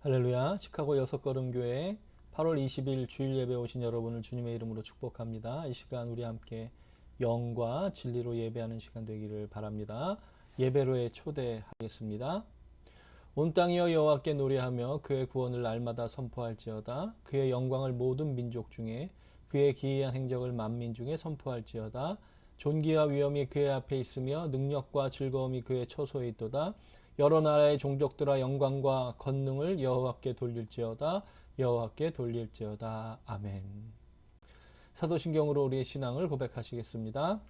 할렐루야. 시카고 여섯걸음교회 8월 20일 주일 예배 오신 여러분을 주님의 이름으로 축복합니다. 이 시간 우리 함께 영과 진리로 예배하는 시간 되기를 바랍니다. 예배로에 초대하겠습니다. 온 땅이여 여호와께 노래하며 그의 구원을 날마다 선포할지어다. 그의 영광을 모든 민족 중에, 그의 기이한 행적을 만민 중에 선포할지어다. 존귀와 위엄이 그의 앞에 있으며 능력과 즐거움이 그의 처소에 있도다. 여러 나라의 종족들아 영광과 권능을 여호와께 돌릴지어다. 여호와께 돌릴지어다. 아멘. 사도신경으로 우리의 신앙을 고백하시겠습니다.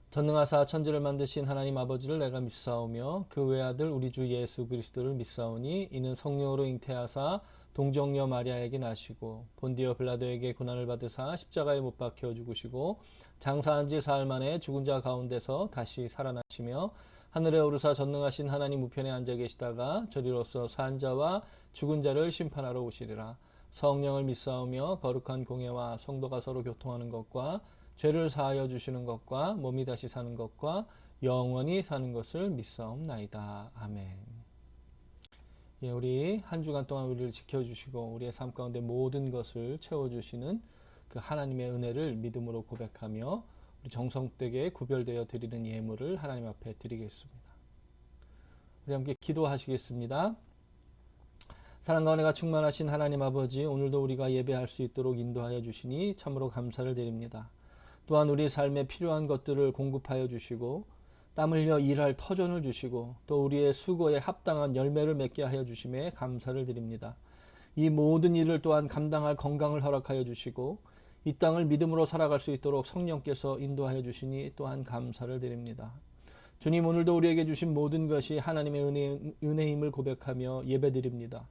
전능하사 천지를 만드신 하나님 아버지를 내가 믿사오며 그 외아들 우리 주 예수 그리스도를 믿사오니 이는 성령으로 잉태하사 동정녀 마리아에게 나시고 본디오 빌라도에게 고난을 받으사 십자가에 못 박혀 죽으시고 장사한 지 사흘 만에 죽은 자 가운데서 다시 살아나시며 하늘에 오르사 전능하신 하나님 우편에 앉아 계시다가 저리로서 산 자와 죽은 자를 심판하러 오시리라. 성령을 믿사오며 거룩한 공예와 성도가 서로 교통하는 것과 죄를 사하여 주시는 것과 몸이 다시 사는 것과 영원히 사는 것을 믿사옵나이다. 아멘. 예, 우리 한 주간 동안 우리를 지켜주시고 우리의 삶 가운데 모든 것을 채워주시는 그 하나님의 은혜를 믿음으로 고백하며 우리 정성되게 구별되어 드리는 예물을 하나님 앞에 드리겠습니다. 우리 함께 기도하시겠습니다. 사랑과 은혜가 충만하신 하나님 아버지, 오늘도 우리가 예배할 수 있도록 인도하여 주시니 참으로 감사를 드립니다. 또한 우리 삶에 필요한 것들을 공급하여 주시고 땀 흘려 일할 터전을 주시고 또 우리의 수고에 합당한 열매를 맺게 하여 주심에 감사를 드립니다. 이 모든 일을 또한 감당할 건강을 허락하여 주시고 이 땅을 믿음으로 살아갈 수 있도록 성령께서 인도하여 주시니 또한 감사를 드립니다. 주님, 오늘도 우리에게 주신 모든 것이 하나님의 은혜임을 고백하며 예배드립니다.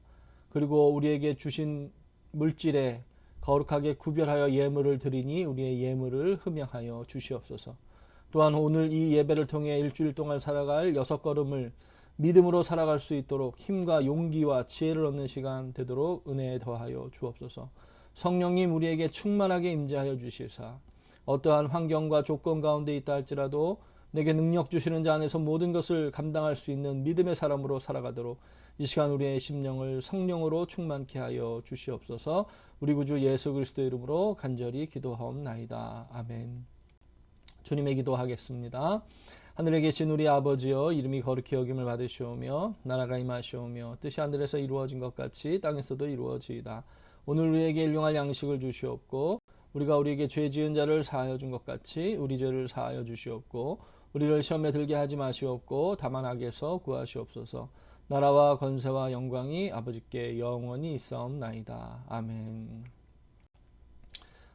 그리고 우리에게 주신 물질에 거룩하게 구별하여 예물을 드리니 우리의 예물을 흠양하여 주시옵소서. 또한 오늘 이 예배를 통해 일주일 동안 살아갈 6걸음을 믿음으로 살아갈 수 있도록 힘과 용기와 지혜를 얻는 시간 되도록 은혜에 더하여 주옵소서. 성령님 우리에게 충만하게 임재하여 주시사 어떠한 환경과 조건 가운데 있다 할지라도 내게 능력 주시는 자 안에서 모든 것을 감당할 수 있는 믿음의 사람으로 살아가도록 이 시간 우리의 심령을 성령으로 충만케 하여 주시옵소서. 우리 구주 예수 그리스도 이름으로 간절히 기도하옵나이다. 아멘. 주님의 기도하겠습니다. 하늘에 계신 우리 아버지여, 이름이 거룩히 여김을 받으시오며 나라가 임하시오며 뜻이 하늘에서 이루어진 것 같이 땅에서도 이루어지이다. 오늘 우리에게 일용할 양식을 주시옵고 우리가 우리에게 죄 지은 자를 사하여 준 것 같이 우리 죄를 사하여 주시옵고 우리를 시험에 들게 하지 마시옵고 다만 악에서 구하시옵소서. 나라와 권세와 영광이 아버지께 영원히 있사옵나이다. 아멘.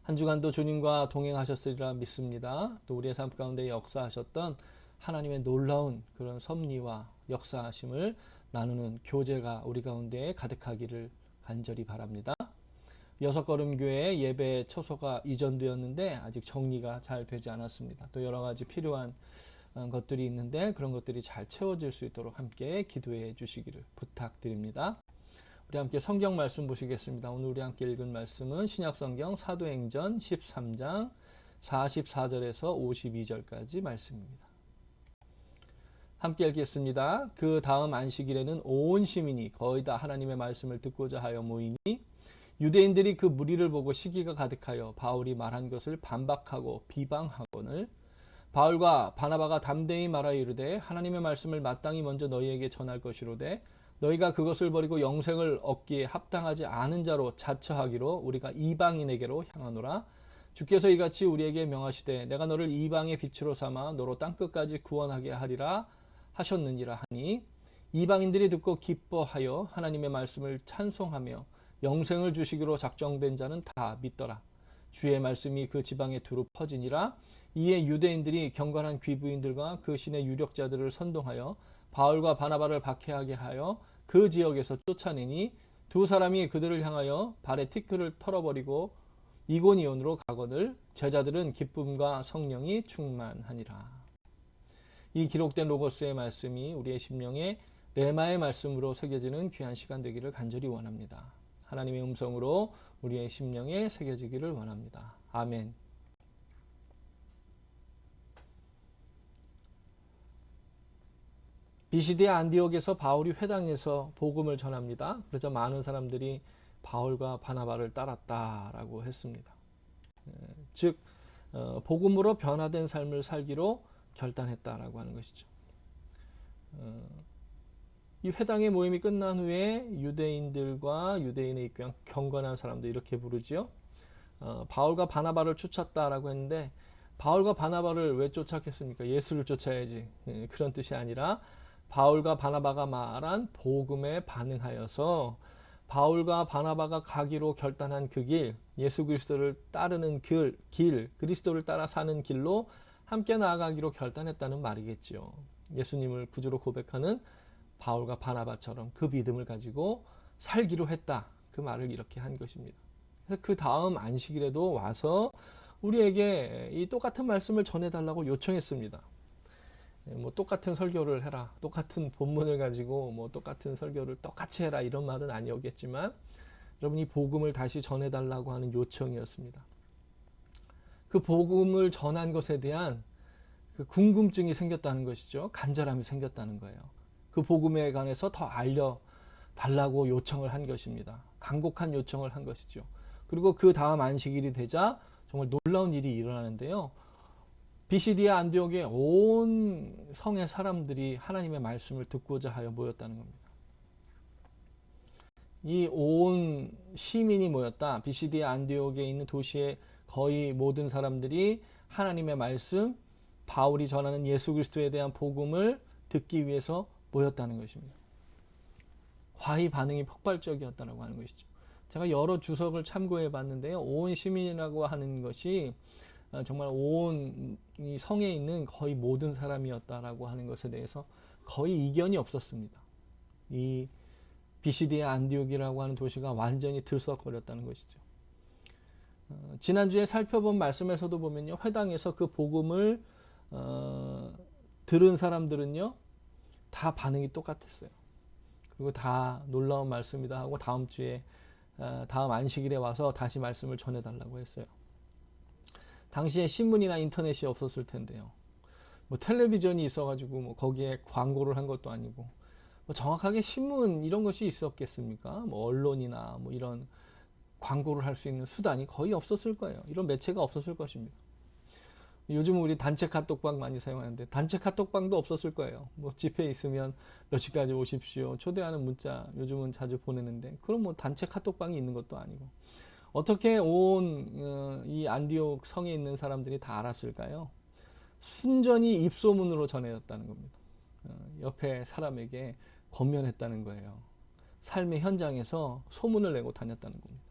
한 주간도 주님과 동행하셨으리라 믿습니다. 또 우리의 삶 가운데 역사하셨던 하나님의 놀라운 그런 섭리와 역사하심을 나누는 교제가 우리 가운데 가득하기를 간절히 바랍니다. 여섯걸음교회 예배 처소가 이전되었는데 아직 정리가 잘 되지 않았습니다. 또 여러 가지 필요한 것들이 있는데 그런 것들이 잘 채워질 수 있도록 함께 기도해 주시기를 부탁드립니다. 우리 함께 성경 말씀 보시겠습니다. 오늘 우리 함께 읽은 말씀은 신약성경 사도행전 13장 44절에서 52절까지 말씀입니다. 함께 읽겠습니다. 그 다음 안식일에는 온 시민이 거의 다 하나님의 말씀을 듣고자 하여 모이니 유대인들이 그 무리를 보고 시기가 가득하여 바울이 말한 것을 반박하고 비방하거늘 바울과 바나바가 담대히 말하여 이르되 하나님의 말씀을 마땅히 먼저 너희에게 전할 것이로되 너희가 그것을 버리고 영생을 얻기에 합당하지 않은 자로 자처하기로 우리가 이방인에게로 향하노라. 주께서 이같이 우리에게 명하시되 내가 너를 이방의 빛으로 삼아 너로 땅끝까지 구원하게 하리라 하셨느니라 하니 이방인들이 듣고 기뻐하여 하나님의 말씀을 찬송하며 영생을 주시기로 작정된 자는 다 믿더라. 주의 말씀이 그 지방에 두루 퍼지니라. 이에 유대인들이 경건한 귀부인들과 그 신의 유력자들을 선동하여 바울과 바나바를 박해하게 하여 그 지역에서 쫓아내니 두 사람이 그들을 향하여 발에 티끌을 털어버리고 이고니온으로 가거늘 제자들은 기쁨과 성령이 충만하니라. 이 기록된 로고스의 말씀이 우리의 심령에 레마의 말씀으로 새겨지는 귀한 시간 되기를 간절히 원합니다. 하나님의 음성으로 우리의 심령에 새겨지기를 원합니다. 아멘. 비시디아 안디옥에서 바울이 회당에서 복음을 전합니다. 그래서 많은 사람들이 바울과 바나바를 따랐다라고 했습니다. 즉 복음으로 변화된 삶을 살기로 결단했다라고 하는 것이죠. 이 회당의 모임이 끝난 후에 유대인들과 유대인의 입장 경건한 사람들 이렇게 부르지요. 바울과 바나바를 쫓았다라고 했는데 바울과 바나바를 왜 쫓았겠습니까? 예수를 쫓아야지. 그런 뜻이 아니라 바울과 바나바가 말한 복음에 반응하여서 바울과 바나바가 가기로 결단한 그 길, 예수 그리스도를 따르는 길, 그리스도를 따라 사는 길로 함께 나아가기로 결단했다는 말이겠지요. 예수님을 구주로 고백하는 바울과 바나바처럼 그 믿음을 가지고 살기로 했다. 그 말을 이렇게 한 것입니다. 그래서 그 다음 안식일에도 와서 우리에게 이 똑같은 말씀을 전해달라고 요청했습니다. 뭐 똑같은 설교를 해라, 똑같은 본문을 가지고 뭐 똑같은 설교를 똑같이 해라 이런 말은 아니었겠지만 여러분이 복음을 다시 전해달라고 하는 요청이었습니다. 그 복음을 전한 것에 대한 그 궁금증이 생겼다는 것이죠. 간절함이 생겼다는 거예요. 그 복음에 관해서 더 알려달라고 요청을 한 것입니다. 간곡한 요청을 한 것이죠. 그리고 그 다음 안식일이 되자 정말 놀라운 일이 일어나는데요. 비시디아 안디옥의 온 성의 사람들이 하나님의 말씀을 듣고자 하여 모였다는 겁니다. 이 온 시민이 모였다. 비시디아 안디옥에 있는 도시의 거의 모든 사람들이 하나님의 말씀, 바울이 전하는 예수 그리스도에 대한 복음을 듣기 위해서 모였다는 것입니다. 화의 반응이 폭발적이었다고 하는 것이죠. 제가 여러 주석을 참고해 봤는데요. 온 시민이라고 하는 것이 정말 온 이 성에 있는 거의 모든 사람이었다라고 하는 것에 대해서 거의 이견이 없었습니다. 이 비시디아 안디옥이라고 하는 도시가 완전히 들썩거렸다는 것이죠. 지난주에 살펴본 말씀에서도 보면요. 회당에서 그 복음을 들은 사람들은요. 다 반응이 똑같았어요. 그리고 다 놀라운 말씀이다 하고 다음 주에 다음 안식일에 와서 다시 말씀을 전해달라고 했어요. 당시에 신문이나 인터넷이 없었을 텐데요. 뭐 텔레비전이 있어가지고 뭐 거기에 광고를 한 것도 아니고 뭐 정확하게 신문 이런 것이 있었겠습니까? 뭐 언론이나 뭐 이런 광고를 할 수 있는 수단이 거의 없었을 거예요. 이런 매체가 없었을 것입니다. 요즘 우리 단체 카톡방 많이 사용하는데 단체 카톡방도 없었을 거예요. 뭐 집회 있으면 몇 시까지 오십시오. 초대하는 문자 요즘은 자주 보내는데 그럼 뭐 단체 카톡방이 있는 것도 아니고 어떻게 온 이 안디옥 성에 있는 사람들이 다 알았을까요? 순전히 입소문으로 전해졌다는 겁니다. 옆에 사람에게 권면했다는 거예요. 삶의 현장에서 소문을 내고 다녔다는 겁니다.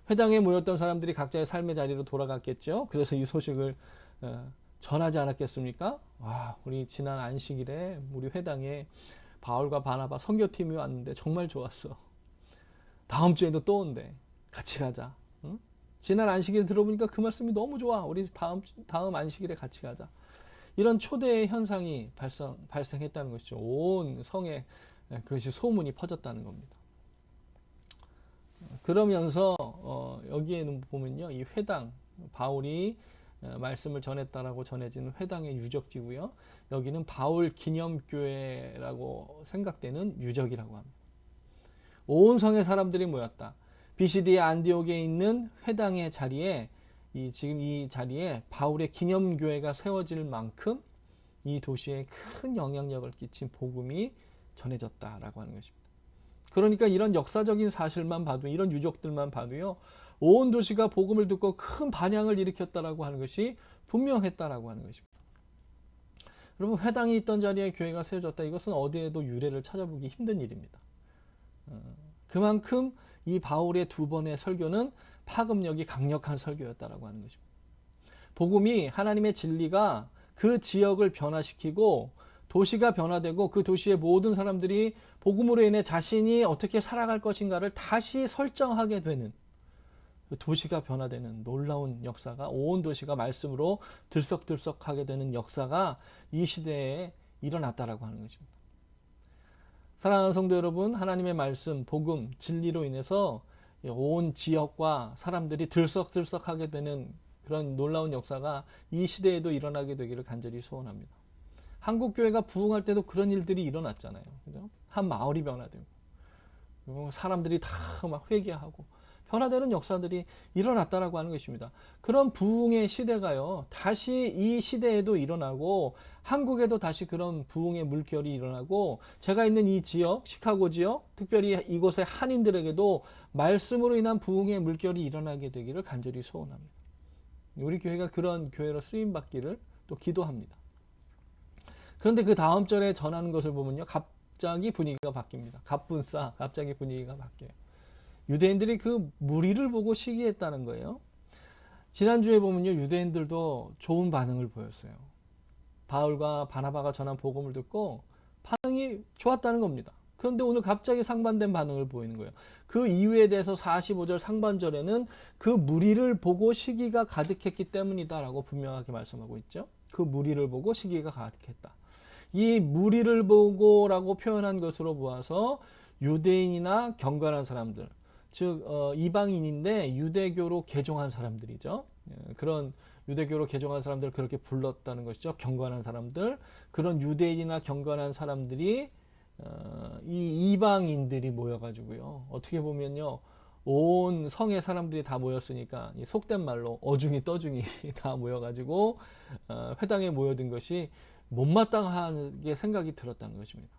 회당에 모였던 사람들이 각자의 삶의 자리로 돌아갔겠죠. 그래서 이 소식을 전하지 않았겠습니까? 와, 우리 지난 안식일에 우리 회당에 바울과 바나바 선교팀이 왔는데 정말 좋았어. 다음 주에도 또 온대. 같이 가자. 응? 지난 안식일에 들어보니까 그 말씀이 너무 좋아. 우리 다음 안식일에 같이 가자. 이런 초대의 현상이 발생했다는 것이죠. 온 성에 그것이 소문이 퍼졌다는 겁니다. 그러면서 여기에는 보면요, 이 회당 바울이 말씀을 전했다라고 전해지는 회당의 유적지고요. 여기는 바울 기념교회라고 생각되는 유적이라고 합니다. 온 성의 사람들이 모였다. 비시디아 안디옥에 있는 회당의 자리에 지금 이 자리에 바울의 기념교회가 세워질 만큼 이 도시에 큰 영향력을 끼친 복음이 전해졌다라고 하는 것입니다. 그러니까 이런 역사적인 사실만 봐도 이런 유적들만 봐도요. 온 도시가 복음을 듣고 큰 반향을 일으켰다라고 하는 것이 분명했다라고 하는 것입니다. 여러분 회당이 있던 자리에 교회가 세워졌다. 이것은 어디에도 유래를 찾아보기 힘든 일입니다. 그만큼 이 바울의 두 번의 설교는 파급력이 강력한 설교였다라고 하는 것입니다. 복음이 하나님의 진리가 그 지역을 변화시키고 도시가 변화되고 그 도시의 모든 사람들이 복음으로 인해 자신이 어떻게 살아갈 것인가를 다시 설정하게 되는 그 도시가 변화되는 놀라운 역사가 온 도시가 말씀으로 들썩들썩하게 되는 역사가 이 시대에 일어났다라고 하는 것입니다. 사랑하는 성도 여러분, 하나님의 말씀, 복음, 진리로 인해서 온 지역과 사람들이 들썩들썩하게 되는 그런 놀라운 역사가 이 시대에도 일어나게 되기를 간절히 소원합니다. 한국 교회가 부흥할 때도 그런 일들이 일어났잖아요. 그죠? 한 마을이 변화되고, 그리고 사람들이 다 막 회개하고, 변화되는 역사들이 일어났다라고 하는 것입니다. 그런 부흥의 시대가요, 다시 이 시대에도 일어나고, 한국에도 다시 그런 부흥의 물결이 일어나고, 제가 있는 이 지역, 시카고 지역, 특별히 이곳의 한인들에게도 말씀으로 인한 부흥의 물결이 일어나게 되기를 간절히 소원합니다. 우리 교회가 그런 교회로 쓰임받기를 또 기도합니다. 그런데 그 다음 절에 전하는 것을 보면요, 갑자기 분위기가 바뀝니다. 갑분싸, 갑자기 분위기가 바뀌어요. 유대인들이 그 무리를 보고 시기했다는 거예요. 지난주에 보면요, 유대인들도 좋은 반응을 보였어요. 바울과 바나바가 전한 복음을 듣고 반응이 좋았다는 겁니다. 그런데 오늘 갑자기 상반된 반응을 보이는 거예요. 그 이유에 대해서 45절 상반절에는 그 무리를 보고 시기가 가득했기 때문이다라고 분명하게 말씀하고 있죠. 그 무리를 보고 시기가 가득했다. 이 무리를 보고라고 표현한 것으로 보아서 유대인이나 경건한 사람들, 즉 이방인인데 유대교로 개종한 사람들이죠. 그런 유대교로 개종한 사람들을 그렇게 불렀다는 것이죠. 경건한 사람들, 그런 유대인이나 경건한 사람들이 이 이방인들이 모여가지고요, 어떻게 보면요, 온 성의 사람들이 다 모였으니까 속된 말로 어중이 떠중이 다 모여가지고 회당에 모여든 것이 못마땅하게 생각이 들었다는 것입니다.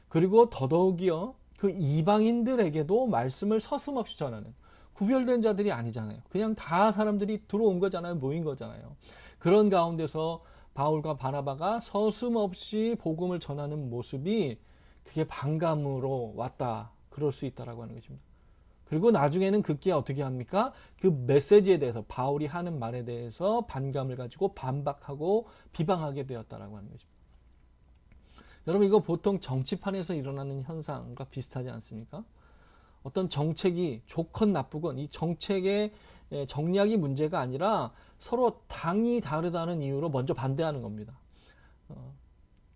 그리고 더더욱이요, 그 이방인들에게도 말씀을 서슴없이 전하는, 구별된 자들이 아니잖아요. 그냥 다 사람들이 들어온 거잖아요. 모인 거잖아요. 그런 가운데서 바울과 바나바가 서슴없이 복음을 전하는 모습이 그게 반감으로 왔다, 그럴 수 있다라고 하는 것입니다. 그리고 나중에는 급기야 어떻게 합니까? 그 메시지에 대해서, 바울이 하는 말에 대해서 반감을 가지고 반박하고 비방하게 되었다라고 하는 것입니다. 여러분, 이거 보통 정치판에서 일어나는 현상과 비슷하지 않습니까? 어떤 정책이 좋건 나쁘건 이 정책의 정략이 문제가 아니라 서로 당이 다르다는 이유로 먼저 반대하는 겁니다.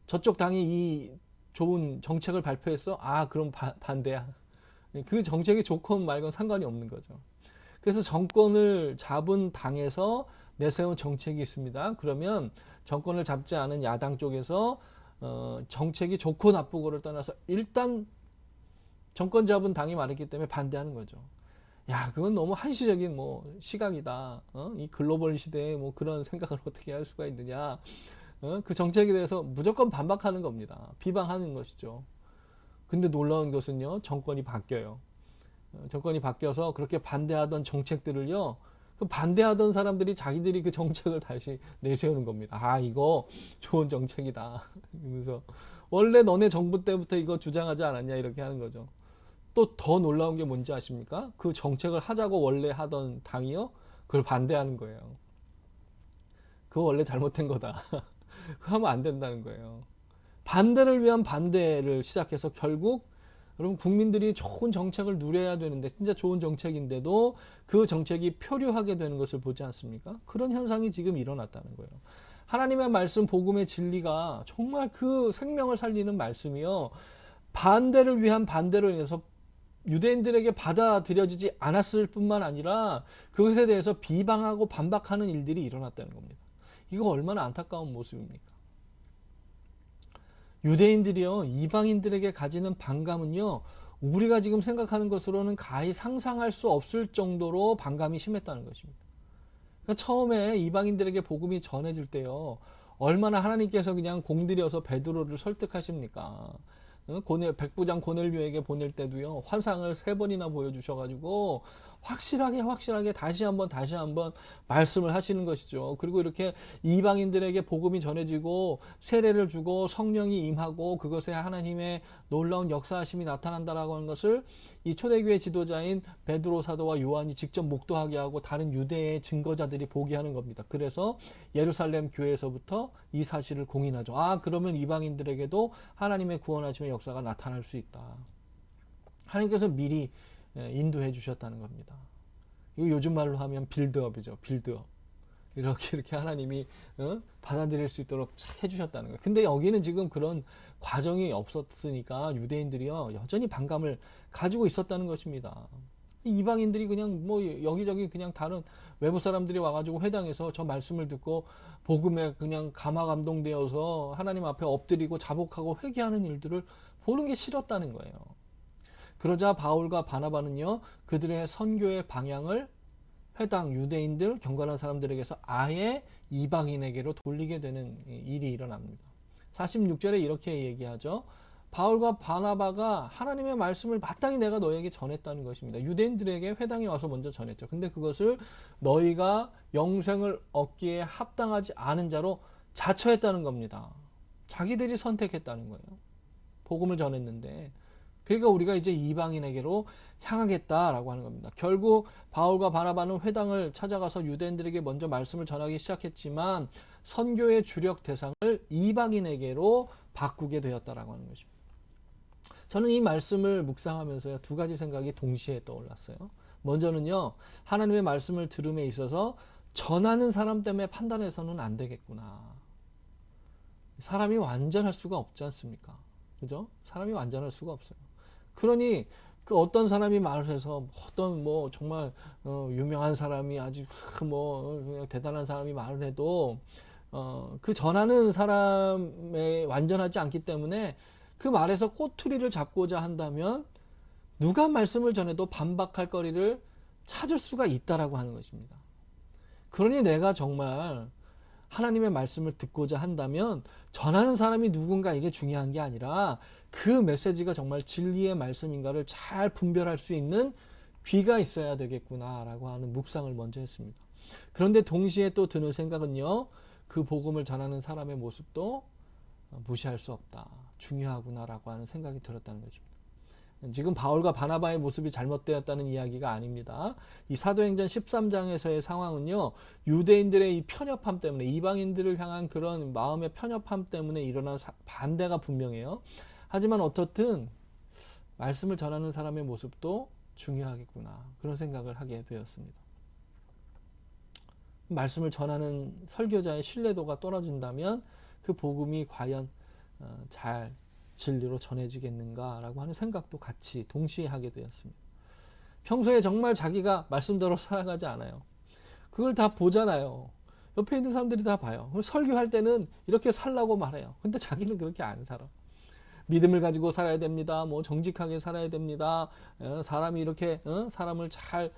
저쪽 당이 이 좋은 정책을 발표했어? 아, 그럼 반대야. 그 정책이 좋건 말건 상관이 없는 거죠. 그래서 정권을 잡은 당에서 내세운 정책이 있습니다. 그러면 정권을 잡지 않은 야당 쪽에서 정책이 좋고 나쁘고를 떠나서 일단 정권 잡은 당이 말했기 때문에 반대하는 거죠. 야, 그건 너무 한시적인 시각이다. 이 글로벌 시대에 그런 생각을 어떻게 할 수가 있느냐. 그 정책에 대해서 무조건 반박하는 겁니다. 비방하는 것이죠. 근데 놀라운 것은요, 정권이 바뀌어요. 정권이 바뀌어서 그렇게 반대하던 정책들을요, 그 반대하던 사람들이 자기들이 그 정책을 다시 내세우는 겁니다. 아, 이거 좋은 정책이다. 그러면서 원래 너네 정부 때부터 이거 주장하지 않았냐, 이렇게 하는 거죠. 또 더 놀라운 게 뭔지 아십니까? 그 정책을 하자고 원래 하던 당이요, 그걸 반대하는 거예요. 그거 원래 잘못된 거다. 그거 하면 안 된다는 거예요. 반대를 위한 반대를 시작해서 결국 여러분, 국민들이 좋은 정책을 누려야 되는데, 진짜 좋은 정책인데도 그 정책이 표류하게 되는 것을 보지 않습니까? 그런 현상이 지금 일어났다는 거예요. 하나님의 말씀, 복음의 진리가 정말 그 생명을 살리는 말씀이요, 반대를 위한 반대로 인해서 유대인들에게 받아들여지지 않았을 뿐만 아니라 그것에 대해서 비방하고 반박하는 일들이 일어났다는 겁니다. 이거 얼마나 안타까운 모습입니까? 유대인들이요, 이방인들에게 가지는 반감은요, 우리가 지금 생각하는 것으로는 가히 상상할 수 없을 정도로 반감이 심했다는 것입니다. 그러니까 처음에 이방인들에게 복음이 전해질 때요, 얼마나 하나님께서 그냥 공들여서 베드로를 설득하십니까? 백부장 고넬료에게 보낼 때도요, 환상을 3번이나 보여주셔가지고 확실하게 다시 한번 말씀을 하시는 것이죠. 그리고 이렇게 이방인들에게 복음이 전해지고 세례를 주고 성령이 임하고 그것에 하나님의 놀라운 역사하심이 나타난다라고 하는 것을 이 초대교회 지도자인 베드로 사도와 요한이 직접 목도하게 하고 다른 유대의 증거자들이 보게 하는 겁니다. 그래서 예루살렘 교회에서부터 이 사실을 공인하죠. 아, 그러면 이방인들에게도 하나님의 구원하심의 역사가 나타날 수 있다. 하나님께서 미리 인도해 주셨다는 겁니다. 이거 요즘 말로 하면 빌드업이죠. 빌드업. 이렇게 하나님이 받아들일 수 있도록 착 해주셨다는 거예요. 근데 여기는 지금 그런 과정이 없었으니까 유대인들이요, 여전히 반감을 가지고 있었다는 것입니다. 이방인들이 그냥 뭐 여기저기 그냥 다른 외부 사람들이 와가지고 회당에서 저 말씀을 듣고 복음에 그냥 감화감동되어서 하나님 앞에 엎드리고 자복하고 회개하는 일들을 보는 게 싫었다는 거예요. 그러자 바울과 바나바는요, 그들의 선교의 방향을 회당 유대인들 경건한 사람들에게서 아예 이방인에게로 돌리게 되는 일이 일어납니다. 46절에 이렇게 얘기하죠. 바울과 바나바가 하나님의 말씀을 마땅히 내가 너에게 전했다는 것입니다. 유대인들에게 회당에 와서 먼저 전했죠. 근데 그것을 너희가 영생을 얻기에 합당하지 않은 자로 자처했다는 겁니다. 자기들이 선택했다는 거예요. 복음을 전했는데. 그러니까 우리가 이제 이방인에게로 향하겠다라고 하는 겁니다. 결국 바울과 바나바는 회당을 찾아가서 유대인들에게 먼저 말씀을 전하기 시작했지만 선교의 주력 대상을 이방인에게로 바꾸게 되었다라고 하는 것입니다. 저는 이 말씀을 묵상하면서요, 두 가지 생각이 동시에 떠올랐어요. 먼저는요, 하나님의 말씀을 들음에 있어서 전하는 사람 때문에 판단해서는 안 되겠구나. 사람이 완전할 수가 없지 않습니까? 그죠? 사람이 완전할 수가 없어요. 그러니 그 어떤 사람이 말을 해서 어떤 뭐 정말 유명한 사람이 아주 뭐 대단한 사람이 말을 해도 그 전하는 사람에 완전하지 않기 때문에 그 말에서 꼬투리를 잡고자 한다면 누가 말씀을 전해도 반박할 거리를 찾을 수가 있다라고 하는 것입니다. 그러니 내가 정말 하나님의 말씀을 듣고자 한다면 전하는 사람이 누군가 이게 중요한 게 아니라 그 메시지가 정말 진리의 말씀인가를 잘 분별할 수 있는 귀가 있어야 되겠구나라고 하는 묵상을 먼저 했습니다. 그런데 동시에 또 드는 생각은요, 그 복음을 전하는 사람의 모습도 무시할 수 없다. 중요하구나라고 하는 생각이 들었다는 것입니다. 지금 바울과 바나바의 모습이 잘못되었다는 이야기가 아닙니다. 이 사도행전 13장에서의 상황은요, 유대인들의 이 편협함 때문에, 이방인들을 향한 그런 마음의 편협함 때문에 일어난 반대가 분명해요. 하지만 어떻든 말씀을 전하는 사람의 모습도 중요하겠구나, 그런 생각을 하게 되었습니다. 말씀을 전하는 설교자의 신뢰도가 떨어진다면 그 복음이 과연 잘 진리로 전해지겠는가라고 하는 생각도 같이 동시에 하게 되었습니다. 평소에 정말 자기가 말씀대로 살아가지 않아요. 그걸 다 보잖아요. 옆에 있는 사람들이 다 봐요. 설교할 때는 이렇게 살라고 말해요. 근데 자기는 그렇게 안 살아. 믿음을 가지고 살아야 됩니다. 뭐 정직하게 살아야 됩니다. 사람이 이렇게 사람을 잘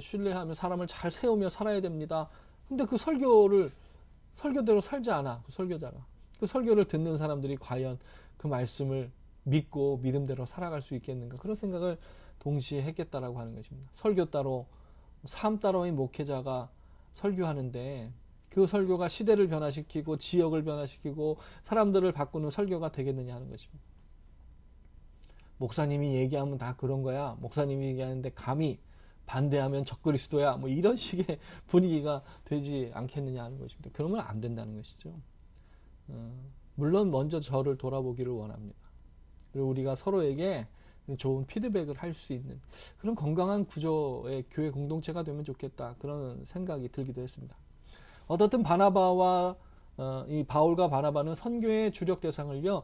신뢰하며 사람을 잘 세우며 살아야 됩니다. 근데 그 설교대로 살지 않아. 그 설교자가. 그 설교를 듣는 사람들이 과연 그 말씀을 믿고 믿음대로 살아갈 수 있겠는가, 그런 생각을 동시에 했겠다라고 하는 것입니다. 설교 따로, 삶 따로인 목회자가 설교하는데 그 설교가 시대를 변화시키고 지역을 변화시키고 사람들을 바꾸는 설교가 되겠느냐 하는 것입니다. 목사님이 얘기하면 다 그런 거야. 목사님이 얘기하는데 감히 반대하면 적그리스도야. 뭐 이런 식의 분위기가 되지 않겠느냐 하는 것입니다. 그러면 안 된다는 것이죠. 물론 먼저 저를 돌아보기를 원합니다. 그리고 우리가 서로에게 좋은 피드백을 할 수 있는 그런 건강한 구조의 교회 공동체가 되면 좋겠다, 그런 생각이 들기도 했습니다. 어떻든 바나바와 이 바울과 바나바는 선교의 주력 대상을요,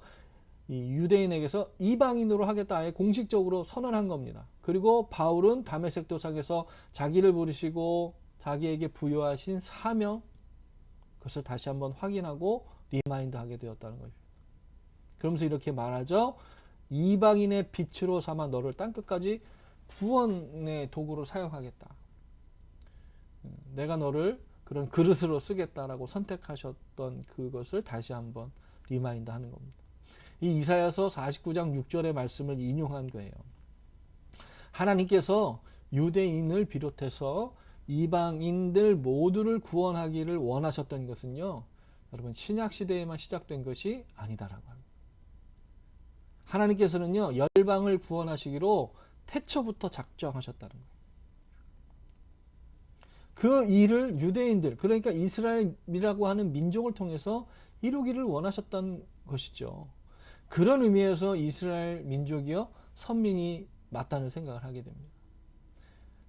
이 유대인에게서 이방인으로 하겠다 아예 공식적으로 선언한 겁니다. 그리고 바울은 다메섹 도상에서 자기를 부르시고 자기에게 부여하신 사명, 그것을 다시 한번 확인하고 리마인드 하게 되었다는 것입니다. 그러면서 이렇게 말하죠. 이방인의 빛으로 삼아 너를 땅끝까지 구원의 도구로 사용하겠다. 내가 너를 그런 그릇으로 쓰겠다라고 선택하셨던 그것을 다시 한번 리마인드 하는 겁니다. 이 이사야서 49장 6절의 말씀을 인용한 거예요. 하나님께서 유대인을 비롯해서 이방인들 모두를 구원하기를 원하셨던 것은요, 여러분 신약 시대에만 시작된 것이 아니다라고 합니다. 하나님께서는요, 열방을 구원하시기로 태초부터 작정하셨다는 거예요. 그 일을 유대인들, 그러니까 이스라엘이라고 하는 민족을 통해서 이루기를 원하셨던 것이죠. 그런 의미에서 이스라엘 민족이요, 선민이 맞다는 생각을 하게 됩니다.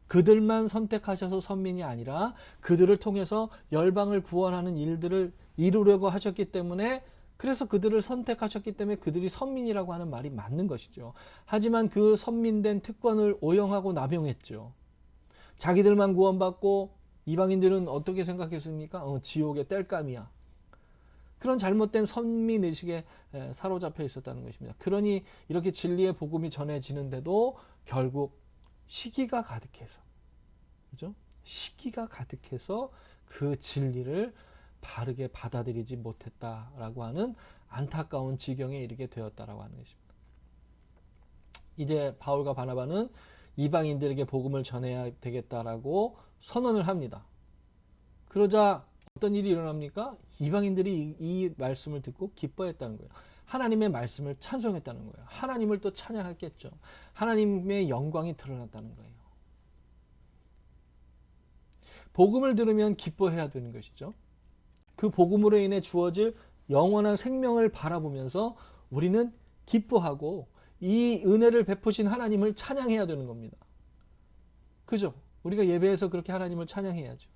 그들만 선택하셔서 선민이 아니라 그들을 통해서 열방을 구원하는 일들을 이루려고 하셨기 때문에, 그래서 그들을 선택하셨기 때문에 그들이 선민이라고 하는 말이 맞는 것이죠. 하지만 그 선민된 특권을 오용하고 남용했죠. 자기들만 구원받고 이방인들은 어떻게 생각했습니까? 지옥의 땔감이야. 그런 잘못된 선민의식에 사로잡혀 있었다는 것입니다. 그러니 이렇게 진리의 복음이 전해지는데도 결국 시기가 가득해서, 그죠? 시기가 가득해서 그 진리를 바르게 받아들이지 못했다라고 하는 안타까운 지경에 이르게 되었다라고 하는 것입니다. 이제 바울과 바나바는 이방인들에게 복음을 전해야 되겠다라고 선언을 합니다. 그러자 어떤 일이 일어납니까? 이방인들이 이 말씀을 듣고 기뻐했다는 거예요. 하나님의 말씀을 찬송했다는 거예요. 하나님을 또 찬양했겠죠. 하나님의 영광이 드러났다는 거예요. 복음을 들으면 기뻐해야 되는 것이죠. 그 복음으로 인해 주어질 영원한 생명을 바라보면서 우리는 기뻐하고 이 은혜를 베푸신 하나님을 찬양해야 되는 겁니다. 그죠? 우리가 예배에서 그렇게 하나님을 찬양해야죠.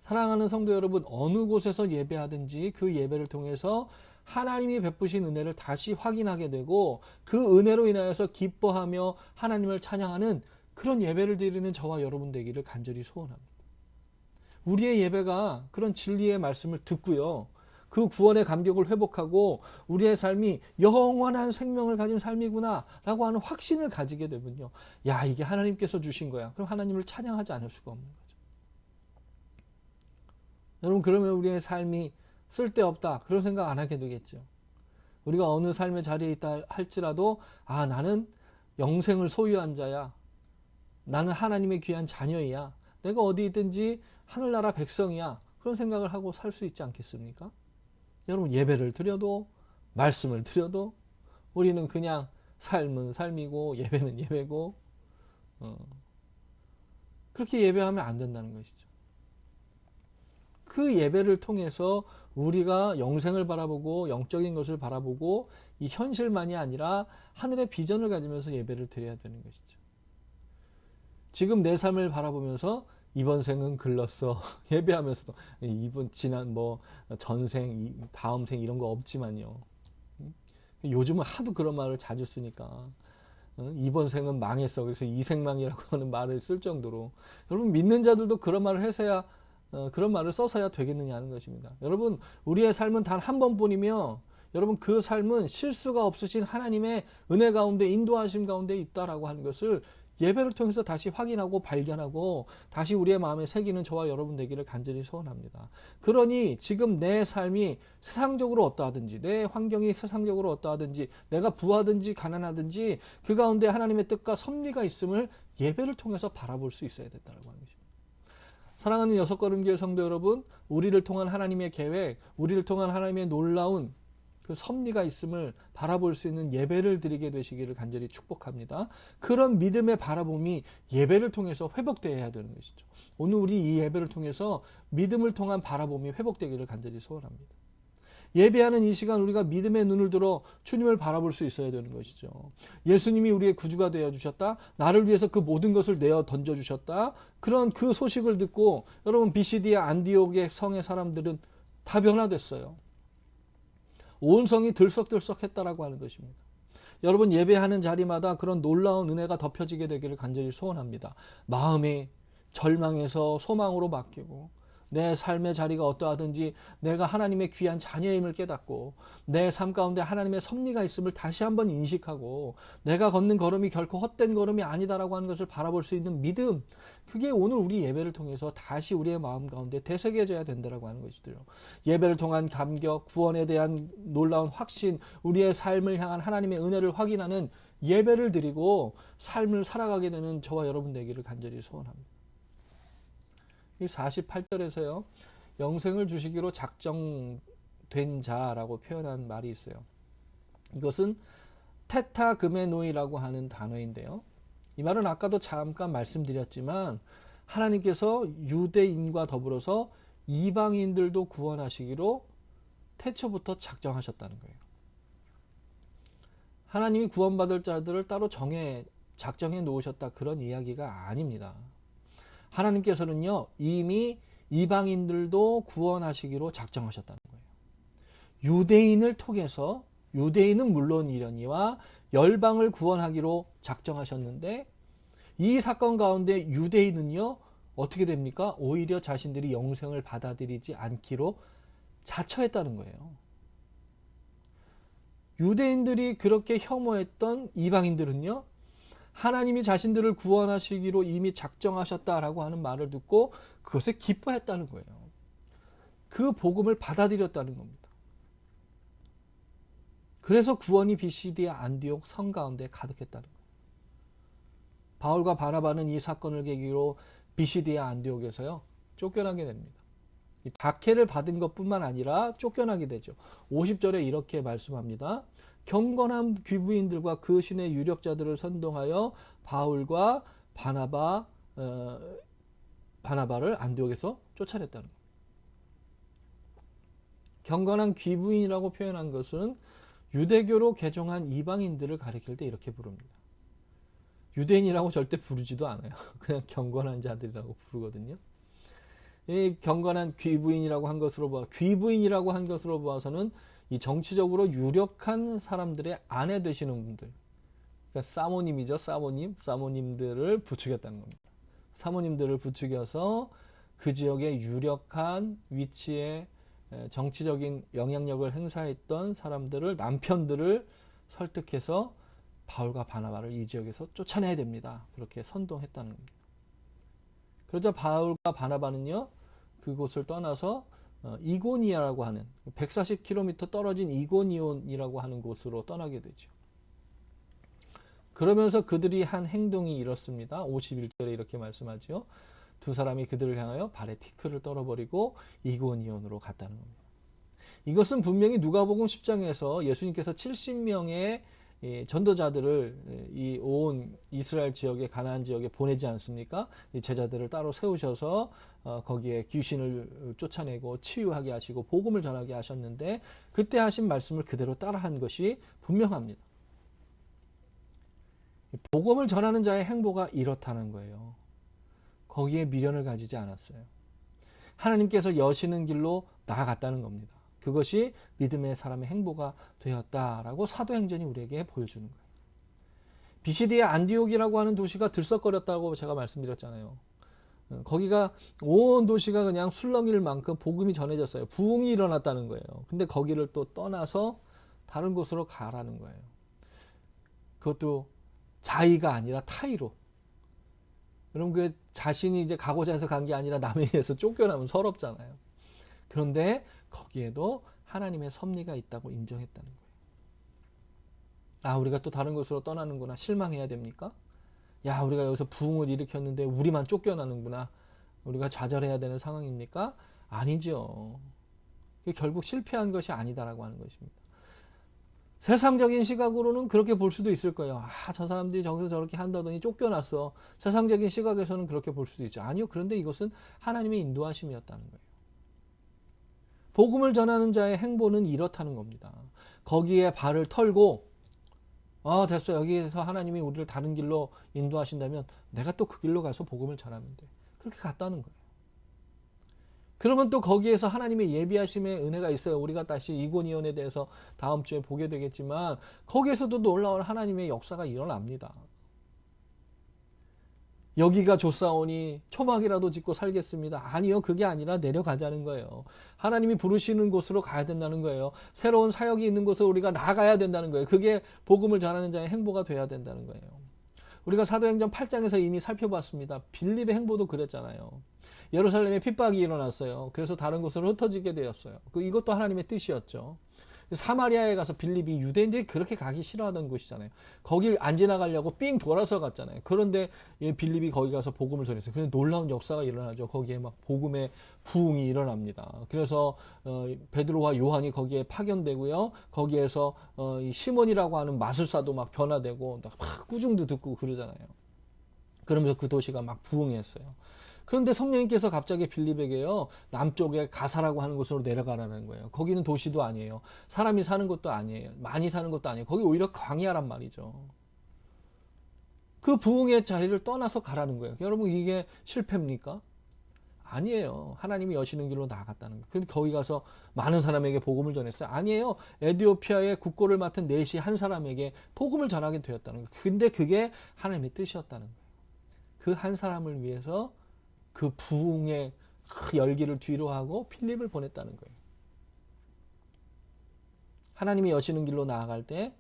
사랑하는 성도 여러분, 어느 곳에서 예배하든지 그 예배를 통해서 하나님이 베푸신 은혜를 다시 확인하게 되고 그 은혜로 인하여서 기뻐하며 하나님을 찬양하는 그런 예배를 드리는 저와 여러분 되기를 간절히 소원합니다. 우리의 예배가 그런 진리의 말씀을 듣고요. 그 구원의 감격을 회복하고 우리의 삶이 영원한 생명을 가진 삶이구나 라고 하는 확신을 가지게 되면요. 야, 이게 하나님께서 주신 거야. 그럼 하나님을 찬양하지 않을 수가 없는 거죠. 여러분, 그러면 우리의 삶이 쓸데없다 그런 생각 안 하게 되겠죠. 우리가 어느 삶의 자리에 있다 할지라도 나는 영생을 소유한 자야. 나는 하나님의 귀한 자녀이야. 내가 어디 있든지 하늘나라 백성이야. 그런 생각을 하고 살 수 있지 않겠습니까? 여러분, 예배를 드려도 말씀을 드려도 우리는 그냥 삶은 삶이고 예배는 예배고 그렇게 예배하면 안 된다는 것이죠. 그 예배를 통해서 우리가 영생을 바라보고 영적인 것을 바라보고 이 현실만이 아니라 하늘의 비전을 가지면서 예배를 드려야 되는 것이죠. 지금 내 삶을 바라보면서 이번 생은 글렀어 예배하면서도 이번 지난 전생 다음 생 이런 거 없지만요. 요즘은 하도 그런 말을 자주 쓰니까 이번 생은 망했어 그래서 이생망이라고 하는 말을 쓸 정도로 여러분 믿는 자들도 그런 말을 해서야 그런 말을 써서야 되겠느냐 하는 것입니다. 여러분 우리의 삶은 단 한 번뿐이며 여러분 그 삶은 실수가 없으신 하나님의 은혜 가운데 인도하심 가운데 있다라고 하는 것을 예배를 통해서 다시 확인하고 발견하고 다시 우리의 마음에 새기는 저와 여러분 되기를 간절히 소원합니다. 그러니 지금 내 삶이 세상적으로 어떠하든지 내 환경이 세상적으로 어떠하든지 내가 부하든지 가난하든지 그 가운데 하나님의 뜻과 섭리가 있음을 예배를 통해서 바라볼 수 있어야 된다고 하는 것입니다. 사랑하는 여섯걸음교회 성도 여러분, 우리를 통한 하나님의 계획, 우리를 통한 하나님의 놀라운 그 섭리가 있음을 바라볼 수 있는 예배를 드리게 되시기를 간절히 축복합니다. 그런 믿음의 바라봄이 예배를 통해서 회복되어야 되는 것이죠. 오늘 우리 이 예배를 통해서 믿음을 통한 바라봄이 회복되기를 간절히 소원합니다. 예배하는 이 시간 우리가 믿음의 눈을 들어 주님을 바라볼 수 있어야 되는 것이죠. 예수님이 우리의 구주가 되어주셨다. 나를 위해서 그 모든 것을 내어 던져주셨다. 그런 그 소식을 듣고 여러분 비시디아 안디옥의 성의 사람들은 다 변화됐어요. 온 성이 들썩들썩했다라고 하는 것입니다. 여러분 예배하는 자리마다 그런 놀라운 은혜가 덮여지게 되기를 간절히 소원합니다. 마음이 절망에서 소망으로 바뀌고 내 삶의 자리가 어떠하든지 내가 하나님의 귀한 자녀임을 깨닫고 내 삶 가운데 하나님의 섭리가 있음을 다시 한번 인식하고 내가 걷는 걸음이 결코 헛된 걸음이 아니다라고 하는 것을 바라볼 수 있는 믿음, 그게 오늘 우리 예배를 통해서 다시 우리의 마음 가운데 되새겨져야 된다라고 하는 것이죠. 예배를 통한 감격, 구원에 대한 놀라운 확신, 우리의 삶을 향한 하나님의 은혜를 확인하는 예배를 드리고 삶을 살아가게 되는 저와 여러분 되기를 간절히 소원합니다. 이 48절에서요. 영생을 주시기로 작정된 자라고 표현한 말이 있어요. 이것은 테타그메노이라고 하는 단어인데요. 이 말은 아까도 잠깐 말씀드렸지만 하나님께서 유대인과 더불어서 이방인들도 구원하시기로 태초부터 작정하셨다는 거예요. 하나님이 구원받을 자들을 따로 작정해 놓으셨다 그런 이야기가 아닙니다. 하나님께서는요 이미 이방인들도 구원하시기로 작정하셨다는 거예요. 유대인을 통해서 유대인은 물론이려니와 열방을 구원하기로 작정하셨는데 이 사건 가운데 유대인은요, 어떻게 됩니까? 오히려 자신들이 영생을 받아들이지 않기로 자처했다는 거예요. 유대인들이 그렇게 혐오했던 이방인들은요, 하나님이 자신들을 구원하시기로 이미 작정하셨다라고 하는 말을 듣고 그것에 기뻐했다는 거예요. 그 복음을 받아들였다는 겁니다. 그래서 구원이 비시디아 안디옥 성 가운데 가득했다는 거예요. 바울과 바나바는 이 사건을 계기로 비시디아 안디옥에서요, 쫓겨나게 됩니다. 박해를 받은 것뿐만 아니라 쫓겨나게 되죠. 50절에 이렇게 말씀합니다. 경건한 귀부인들과 그 신의 유력자들을 선동하여 바울과 바나바를 안디옥에서 쫓아냈다는 겁니다. 경건한 귀부인이라고 표현한 것은 유대교로 개종한 이방인들을 가리킬 때 이렇게 부릅니다. 유대인이라고 절대 부르지도 않아요. 그냥 경건한 자들이라고 부르거든요. 이 경건한 귀부인이라고 한 것으로 보아서는 이 정치적으로 유력한 사람들의 아내 되시는 분들, 그러니까 사모님이죠. 사모님들을 부추겼다는 겁니다. 사모님들을 부추겨서 그 지역의 유력한 위치에 정치적인 영향력을 행사했던 사람들을, 남편들을 설득해서 바울과 바나바를 이 지역에서 쫓아내야 됩니다. 그렇게 선동했다는 겁니다. 그러자 바울과 바나바는요, 그곳을 떠나서 이고니아라고 하는 140km 떨어진 이고니온이라고 하는 곳으로 떠나게 되죠. 그러면서 그들이 한 행동이 이렇습니다. 51절에 이렇게 말씀하죠. 두 사람이 그들을 향하여 발에 티크를 떨어버리고 이고니온으로 갔다는 겁니다. 이것은 분명히 누가복음 10장에서 예수님께서 70명의 전도자들을 이 온 이스라엘 지역에, 가나안 지역에 보내지 않습니까? 이 제자들을 따로 세우셔서 거기에 귀신을 쫓아내고 치유하게 하시고 복음을 전하게 하셨는데, 그때 하신 말씀을 그대로 따라한 것이 분명합니다. 복음을 전하는 자의 행보가 이렇다는 거예요. 거기에 미련을 가지지 않았어요. 하나님께서 여시는 길로 나아갔다는 겁니다. 그것이 믿음의 사람의 행보가 되었다라고 사도행전이 우리에게 보여주는 거예요. 비시디아 안디옥이라고 하는 도시가 들썩거렸다고 제가 말씀드렸잖아요. 거기가 온 도시가 그냥 술렁일 만큼 복음이 전해졌어요. 부흥이 일어났다는 거예요. 근데 거기를 또 떠나서 다른 곳으로 가라는 거예요. 그것도 자의가 아니라 타의로. 여러분, 그 자신이 이제 가고자 해서 간 게 아니라 남에 의해서 쫓겨나면 서럽잖아요. 그런데 거기에도 하나님의 섭리가 있다고 인정했다는 거예요. 아, 우리가 또 다른 곳으로 떠나는구나. 실망해야 됩니까? 야, 우리가 여기서 부흥을 일으켰는데 우리만 쫓겨나는구나. 우리가 좌절해야 되는 상황입니까? 아니죠. 결국 실패한 것이 아니다라고 하는 것입니다. 세상적인 시각으로는 그렇게 볼 수도 있을 거예요. 아, 저 사람들이 저기서 저렇게 한다더니 쫓겨났어. 세상적인 시각에서는 그렇게 볼 수도 있죠. 아니요. 그런데 이것은 하나님의 인도하심이었다는 거예요. 복음을 전하는 자의 행보는 이렇다는 겁니다. 거기에 발을 털고, 됐어. 여기에서 하나님이 우리를 다른 길로 인도하신다면 내가 또 그 길로 가서 복음을 전하면 돼. 그렇게 갔다는 거예요. 그러면 또 거기에서 하나님의 예비하심의 은혜가 있어요. 우리가 다시 이고니온에 대해서 다음 주에 보게 되겠지만, 거기에서도 놀라운 하나님의 역사가 일어납니다. 여기가 좋사오니 초막이라도 짓고 살겠습니다. 아니요, 그게 아니라 내려가자는 거예요. 하나님이 부르시는 곳으로 가야 된다는 거예요. 새로운 사역이 있는 곳으로 우리가 나가야 된다는 거예요. 그게 복음을 전하는 자의 행보가 돼야 된다는 거예요. 우리가 사도행전 8장에서 이미 살펴봤습니다. 빌립의 행보도 그랬잖아요. 예루살렘에 핍박이 일어났어요. 그래서 다른 곳으로 흩어지게 되었어요. 이것도 하나님의 뜻이었죠. 사마리아에 가서 빌립이, 유대인들이 그렇게 가기 싫어하던 곳이잖아요. 거길 안 지나가려고 삥 돌아서 갔잖아요. 그런데 빌립이 거기 가서 복음을 전했어요. 그래서 놀라운 역사가 일어나죠. 거기에 막 복음의 부흥이 일어납니다. 그래서 베드로와 요한이 거기에 파견되고요. 거기에서 시몬이라고 하는 마술사도 막 변화되고 막 꾸중도 듣고 그러잖아요. 그러면서 그 도시가 막 부흥했어요. 그런데 성령님께서 갑자기 빌립에게요, 남쪽에 가사라고 하는 곳으로 내려가라는 거예요. 거기는 도시도 아니에요. 사람이 사는 곳도 아니에요. 많이 사는 곳도 아니에요. 거기 오히려 광야란 말이죠. 그 부흥의 자리를 떠나서 가라는 거예요. 여러분, 이게 실패입니까? 아니에요. 하나님이 여시는 길로 나아갔다는 거예요. 근데 거기 가서 많은 사람에게 복음을 전했어요? 아니에요. 에티오피아의 국고를 맡은 넷이 한 사람에게 복음을 전하게 되었다는 거예요. 근데 그게 하나님의 뜻이었다는 거예요. 그 한 사람을 위해서 그 부흥의 그 열기를 뒤로 하고 필립을 보냈다는 거예요. 하나님이 여시는 길로 나아갈 때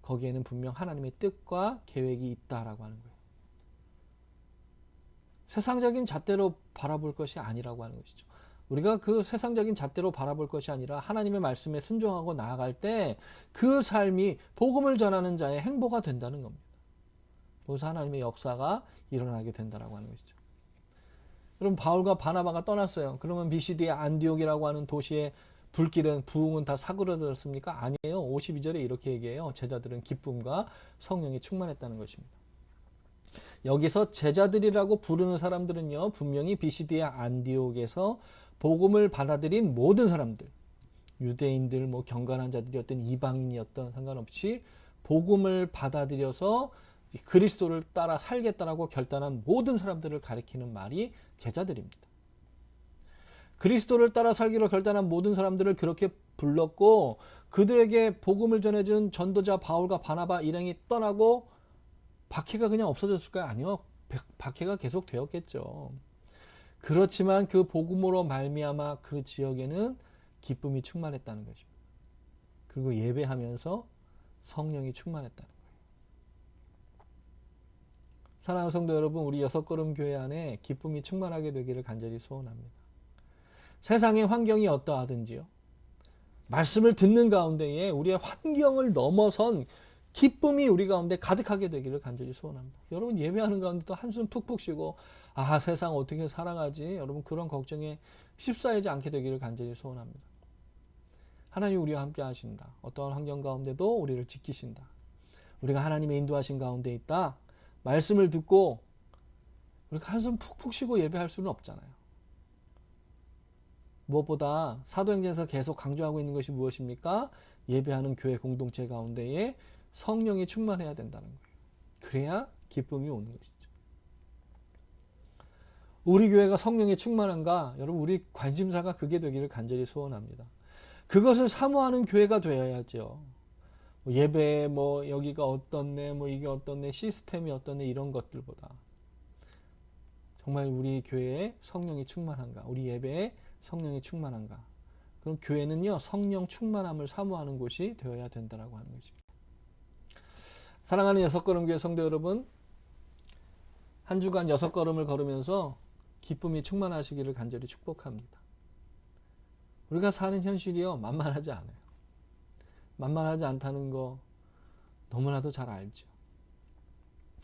거기에는 분명 하나님의 뜻과 계획이 있다라고 하는 거예요. 세상적인 잣대로 바라볼 것이 아니라고 하는 것이죠. 우리가 그 세상적인 잣대로 바라볼 것이 아니라 하나님의 말씀에 순종하고 나아갈 때 그 삶이 복음을 전하는 자의 행보가 된다는 겁니다. 그래서 하나님의 역사가 일어나게 된다라고 하는 것이죠. 그럼 바울과 바나바가 떠났어요. 그러면 BCD의 안디옥이라고 하는 도시의 불길은, 부흥은 다 사그러들었습니까? 아니에요. 52절에 이렇게 얘기해요. 제자들은 기쁨과 성령이 충만했다는 것입니다. 여기서 제자들이라고 부르는 사람들은요, 분명히 BCD의 안디옥에서 복음을 받아들인 모든 사람들, 유대인들, 경건한 자들이었던 이방인이었던 상관없이 복음을 받아들여서 그리스도를 따라 살겠다라고 결단한 모든 사람들을 가리키는 말이 제자들입니다. 그리스도를 따라 살기로 결단한 모든 사람들을 그렇게 불렀고, 그들에게 복음을 전해준 전도자 바울과 바나바 일행이 떠나고 박해가 그냥 없어졌을까요? 아니요. 박해가 계속 되었겠죠. 그렇지만 그 복음으로 말미암아 그 지역에는 기쁨이 충만했다는 것입니다. 그리고 예배하면서 성령이 충만했다는 거예요. 사랑하는 성도 여러분, 우리 여섯걸음 교회 안에 기쁨이 충만하게 되기를 간절히 소원합니다. 세상의 환경이 어떠하든지요, 말씀을 듣는 가운데에 우리의 환경을 넘어선 기쁨이 우리 가운데 가득하게 되기를 간절히 소원합니다. 여러분, 예배하는 가운데도 한숨 푹푹 쉬고 세상 어떻게 살아가지? 여러분, 그런 걱정에 휩싸이지 않게 되기를 간절히 소원합니다. 하나님 우리와 함께 하신다. 어떠한 환경 가운데도 우리를 지키신다. 우리가 하나님의 인도하신 가운데 있다. 말씀을 듣고 우리가 한숨 푹푹 쉬고 예배할 수는 없잖아요. 무엇보다 사도행전에서 계속 강조하고 있는 것이 무엇입니까? 예배하는 교회 공동체 가운데에 성령이 충만해야 된다는 거예요. 그래야 기쁨이 오는 것이죠. 우리 교회가 성령이 충만한가? 여러분, 우리 관심사가 그게 되기를 간절히 소원합니다. 그것을 사모하는 교회가 되어야죠. 예배, 여기가 어떻네, 이게 어떻네, 시스템이 어떻네, 이런 것들보다 정말 우리 교회에 성령이 충만한가? 우리 예배에 성령이 충만한가? 그럼 교회는요, 성령 충만함을 사모하는 곳이 되어야 된다라고 하는 것입니다. 사랑하는 여섯걸음 교회 성도 여러분, 한 주간 여섯걸음을 걸으면서 기쁨이 충만하시기를 간절히 축복합니다. 우리가 사는 현실이요, 만만하지 않아요. 만만하지 않다는 거 너무나도 잘 알죠.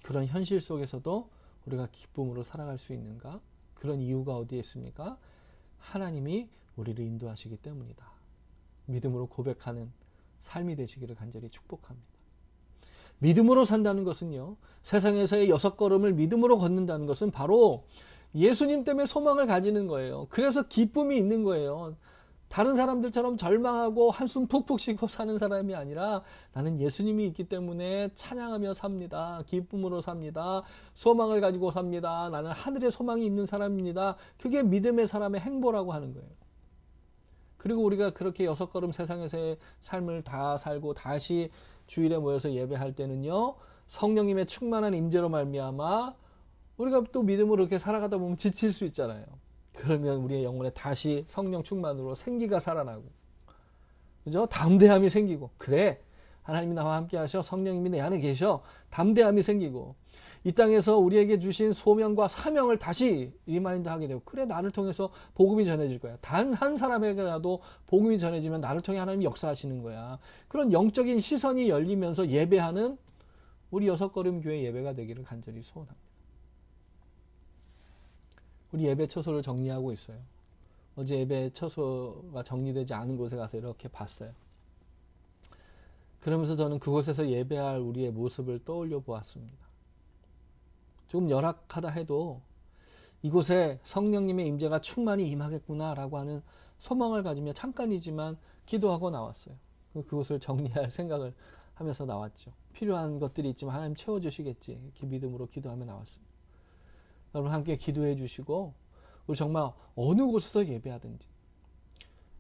그런 현실 속에서도 우리가 기쁨으로 살아갈 수 있는가? 그런 이유가 어디에 있습니까? 하나님이 우리를 인도하시기 때문이다. 믿음으로 고백하는 삶이 되시기를 간절히 축복합니다. 믿음으로 산다는 것은요, 세상에서의 여섯걸음을 믿음으로 걷는다는 것은 바로 예수님 때문에 소망을 가지는 거예요. 그래서 기쁨이 있는 거예요. 다른 사람들처럼 절망하고 한숨 푹푹 쉬고 사는 사람이 아니라 나는 예수님이 있기 때문에 찬양하며 삽니다. 기쁨으로 삽니다. 소망을 가지고 삽니다. 나는 하늘에 소망이 있는 사람입니다. 그게 믿음의 사람의 행보라고 하는 거예요. 그리고 우리가 그렇게 여섯걸음 세상에서의 삶을 다 살고 다시 주일에 모여서 예배할 때는요, 성령님의 충만한 임재로 말미암아 우리가 또 믿음으로 이렇게 살아가다 보면 지칠 수 있잖아요. 그러면 우리의 영혼에 다시 성령 충만으로 생기가 살아나고, 그죠? 담대함이 생기고, 그래, 하나님이 나와 함께 하셔, 성령님이 내 안에 계셔, 담대함이 생기고, 이 땅에서 우리에게 주신 소명과 사명을 다시 리마인드하게 되고, 그래, 나를 통해서 복음이 전해질 거야. 단 한 사람에게라도 복음이 전해지면 나를 통해 하나님이 역사하시는 거야. 그런 영적인 시선이 열리면서 예배하는 우리 여섯걸음 교회 예배가 되기를 간절히 소원합니다. 우리 예배 처소를 정리하고 있어요. 어제 예배 처소가 정리되지 않은 곳에 가서 이렇게 봤어요. 그러면서 저는 그곳에서 예배할 우리의 모습을 떠올려 보았습니다. 조금 열악하다 해도 이곳에 성령님의 임재가 충만히 임하겠구나라고 하는 소망을 가지며 잠깐이지만 기도하고 나왔어요. 그곳을 정리할 생각을 하면서 나왔죠. 필요한 것들이 있지만 하나님 채워주시겠지, 이렇게 믿음으로 기도하며 나왔습니다. 여러분 함께 기도해 주시고, 우리 정말 어느 곳에서 예배하든지,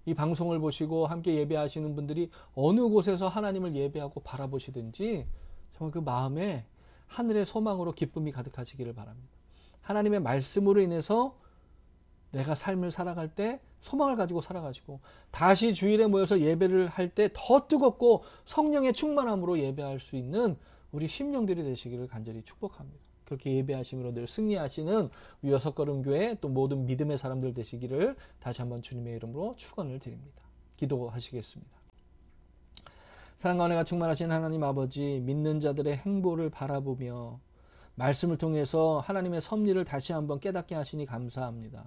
이 방송을 보시고 함께 예배하시는 분들이 어느 곳에서 하나님을 예배하고 바라보시든지 정말 그 마음에 하늘의 소망으로 기쁨이 가득하시기를 바랍니다. 하나님의 말씀으로 인해서 내가 삶을 살아갈 때 소망을 가지고 살아가지고 다시 주일에 모여서 예배를 할 때 더 뜨겁고 성령의 충만함으로 예배할 수 있는 우리 심령들이 되시기를 간절히 축복합니다. 그렇게 예배하심으로 늘 승리하시는 우리 여섯걸음교회 또 모든 믿음의 사람들 되시기를 다시 한번 주님의 이름으로 축원을 드립니다. 기도하시겠습니다. 사랑과 은혜가 충만하신 하나님 아버지, 믿는 자들의 행보를 바라보며 말씀을 통해서 하나님의 섭리를 다시 한번 깨닫게 하시니 감사합니다.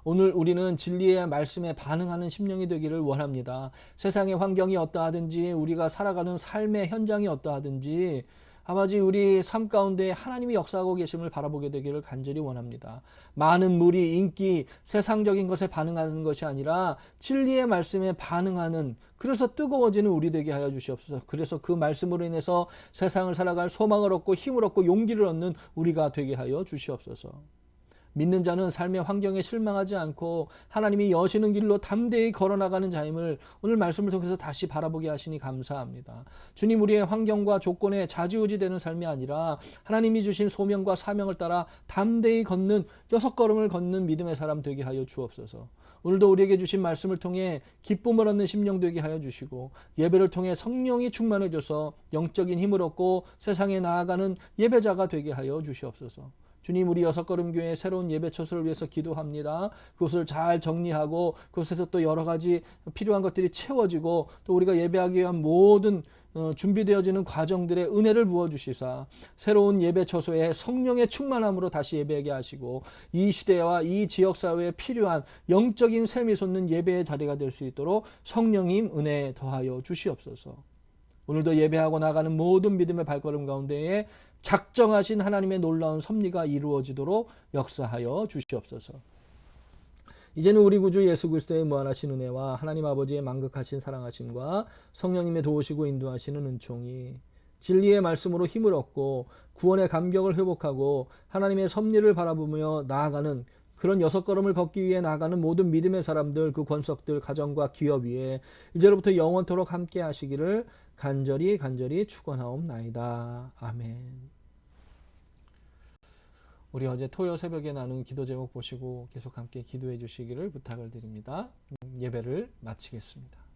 오늘 우리는 진리의 말씀에 반응하는 심령이 되기를 원합니다. 세상의 환경이 어떠하든지 우리가 살아가는 삶의 현장이 어떠하든지 아버지 우리 삶 가운데 하나님이 역사하고 계심을 바라보게 되기를 간절히 원합니다. 많은 무리, 인기, 세상적인 것에 반응하는 것이 아니라 진리의 말씀에 반응하는 그래서 뜨거워지는 우리 되게 하여 주시옵소서. 그래서 그 말씀으로 인해서 세상을 살아갈 소망을 얻고 힘을 얻고 용기를 얻는 우리가 되게 하여 주시옵소서. 믿는 자는 삶의 환경에 실망하지 않고 하나님이 여시는 길로 담대히 걸어나가는 자임을 오늘 말씀을 통해서 다시 바라보게 하시니 감사합니다. 주님, 우리의 환경과 조건에 좌지우지되는 삶이 아니라 하나님이 주신 소명과 사명을 따라 담대히 걷는 6걸음을 걷는 믿음의 사람 되게 하여 주옵소서. 오늘도 우리에게 주신 말씀을 통해 기쁨을 얻는 심령 되게 하여 주시고 예배를 통해 성령이 충만해져서 영적인 힘을 얻고 세상에 나아가는 예배자가 되게 하여 주시옵소서. 주님, 우리 여섯걸음교회 새로운 예배처소를 위해서 기도합니다. 그것을 잘 정리하고 그것에서 또 여러 가지 필요한 것들이 채워지고 또 우리가 예배하기 위한 모든 준비되어지는 과정들의 은혜를 부어주시사 새로운 예배처소에 성령의 충만함으로 다시 예배하게 하시고 이 시대와 이 지역사회에 필요한 영적인 샘이 솟는 예배의 자리가 될 수 있도록 성령님 은혜 더하여 주시옵소서. 오늘도 예배하고 나가는 모든 믿음의 발걸음 가운데에 작정하신 하나님의 놀라운 섭리가 이루어지도록 역사하여 주시옵소서. 이제는 우리 구주 예수 그리스도의 무한하신 은혜와 하나님 아버지의 만극하신 사랑하심과 성령님의 도우시고 인도하시는 은총이 진리의 말씀으로 힘을 얻고 구원의 감격을 회복하고 하나님의 섭리를 바라보며 나아가는 그런 6걸음을 걷기 위해 나아가는 모든 믿음의 사람들, 그 권석들, 가정과 기업 위에 이제로부터 영원토록 함께 하시기를 간절히 축원하옵나이다. 아멘. 우리 어제 토요 새벽에 나눈 기도 제목 보시고 계속 함께 기도해 주시기를 부탁을 드립니다. 예배를 마치겠습니다.